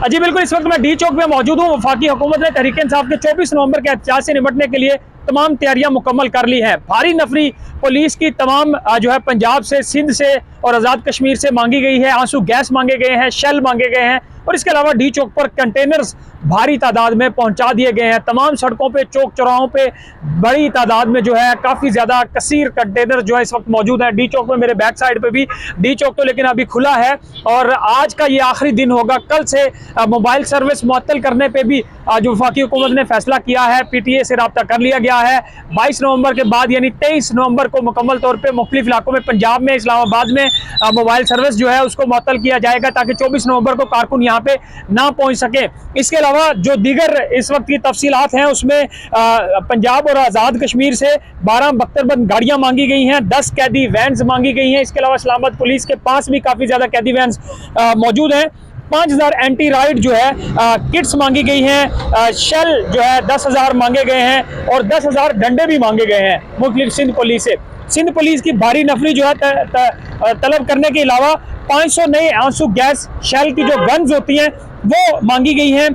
जी बिल्कुल, इस वक्त मैं डी चौक में मौजूद हूँ। वफाकी हुकूमत ने तहरीक इंसाफ के 24 नवंबर के एहतजाज से निपटने के लिए तमाम तैयारियां मुकम्मल कर ली हैं। भारी नफरी पुलिस की तमाम जो है पंजाब से, सिंध से और आज़ाद कश्मीर से मांगी गई है। आंसू गैस मांगे गए हैं, शेल मांगे गए हैं और इसके अलावा डी चौक पर कंटेनर्स भारी तादाद में पहुंचा दिए गए हैं। तमाम सड़कों पे, चौक चौराहों पे बड़ी तादाद में जो है काफ़ी ज़्यादा कसीर कंटेनर जो है इस वक्त मौजूद है। डी चौक में मेरे बैक साइड पे भी डी चौक तो लेकिन अभी खुला है और आज का ये आखिरी दिन होगा। कल से मोबाइल सर्विस मुअत्तल करने पे भी जो वफाकी हुकूमत ने फैसला किया है, PTA से रब्ता कर लिया गया है। 22 नवंबर के बाद यानी 23 नवंबर को मुकम्मल तौर पे मुख्तलिफ इलाकों में, पंजाब में, इस्लामाबाद में मोबाइल सर्विस जो है उसको मुअत्तल किया जाएगा ताकि 24 नवंबर को कारकुन यहाँ पे ना पहुँच सके। इसके अलावा जो दीगर इस वक्त की तफसीलात हैं उसमें पंजाब और आज़ाद कश्मीर से 12 बख्तरबंद गाड़ियाँ मांगी गई हैं, 10 कैदी वैन्स मांगी गई हैं। इसके अलावा इस्लामाबाद पुलिस के पास भी काफ़ी ज़्यादा कैदी वैन्स मौजूद हैं। 5000 एंटी राइड जो है किट्स मांगी गई हैं, शेल जो है 10,000 मांगे गए हैं और 10,000 डंडे भी मांगे गए हैं मुख्तलिफ सिंध पुलिस से। सिंध पुलिस की भारी नफरी जो है तलब करने के अलावा 500 नए आंसू गैस शेल की जो गन्स होती हैं वो मांगी गई हैं।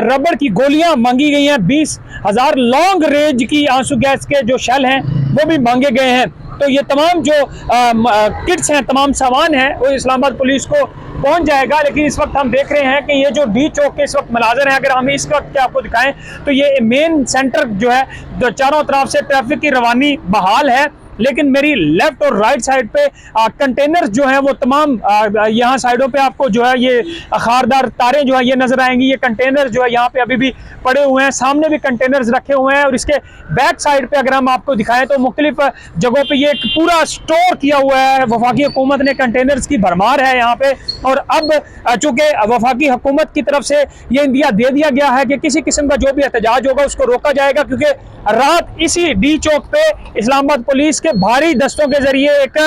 रबड़ की गोलियां मांगी गई हैं, 20,000 लॉन्ग रेंज की आंसू गैस के जो शेल हैं वो भी मांगे गए हैं। तो ये तमाम जो किट्स हैं, तमाम सामान है वो इस्लामाबाद पुलिस को पहुंच जाएगा। लेकिन इस वक्त हम देख रहे हैं कि ये जो डी चौक के इस वक्त मनाजर हैं, अगर हम इस वक्त आपको दिखाएं तो ये मेन सेंटर जो है, जो चारों तरफ से ट्रैफिक की रवानी बहाल है, लेकिन मेरी लेफ्ट और राइट साइड पे कंटेनर्स जो हैं वो तमाम यहाँ साइडों पे आपको जो है ये खारदार तारें जो है ये नजर आएंगी। ये कंटेनर जो है यहाँ पे अभी भी पड़े हुए हैं, सामने भी कंटेनर्स रखे हुए हैं और इसके बैक साइड पे अगर हम आपको दिखाएं तो मुख्तलिफ जगहों पे ये एक पूरा स्टोर किया हुआ है। वफाकी हुकूमत ने कंटेनर्स की भरमार है यहाँ पे और अब चूंकि वफाकी हुकूमत की तरफ से ये इंदिया दे दिया गया है कि किसी किस्म का जो भी एहतजाज होगा उसको रोका जाएगा, क्योंकि रात इसी डी चौक पे इस्लामाबाद पुलिस के भारी दस्तों के जरिए एक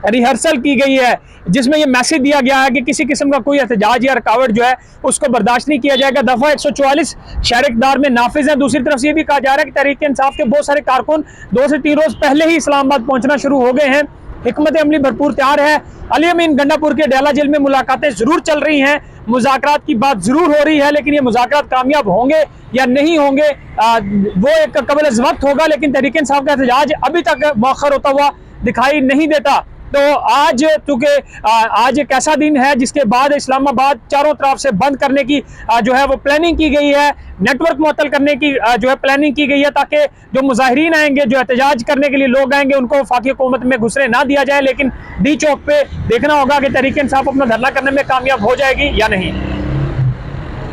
रिहर्सल की गई है जिसमें यह मैसेज दिया गया है कि किसी किस्म का कोई एहतजाज या रुकावट जो है उसको बर्दाश्त नहीं किया जाएगा। दफा 144 शहर इक़्तिदार में नाफिज है। दूसरी तरफ से ये भी कहा जा रहा है कि तहरीक इंसाफ के बहुत सारे कारकुन 2 से 3 रोज पहले ही इस्लामाबाद पहुंचना शुरू हो गए हैं। हिकमत अमली भरपूर तैयार है। अली अमीन गंडापुर के डेला जेल में मुलाकातें जरूर चल रही हैं, मुज़ाकरात की बात जरूर हो रही है, लेकिन ये मुज़ाकरात कामयाब होंगे या नहीं होंगे वो एक कबल वक्त होगा। लेकिन तहरीक इंसाफ का एहतजाज अभी तक मौखर होता हुआ दिखाई नहीं देता। तो आज चूंकि आज एक ऐसा दिन है जिसके बाद इस्लामाबाद चारों तरफ से बंद करने की जो है वो प्लानिंग की गई है, नेटवर्क मुअत्तल करने की जो है प्लानिंग की गई है ताकि जो मुजाहिरीन आएंगे, जो एहतजाज करने के लिए लोग आएंगे, उनको वफाकी हुकूमत में घुसने ना दिया जाए। लेकिन डी चौक पे देखना होगा कि तहरीक इंसाफ अपना धरना करने में कामयाब हो जाएगी या नहीं।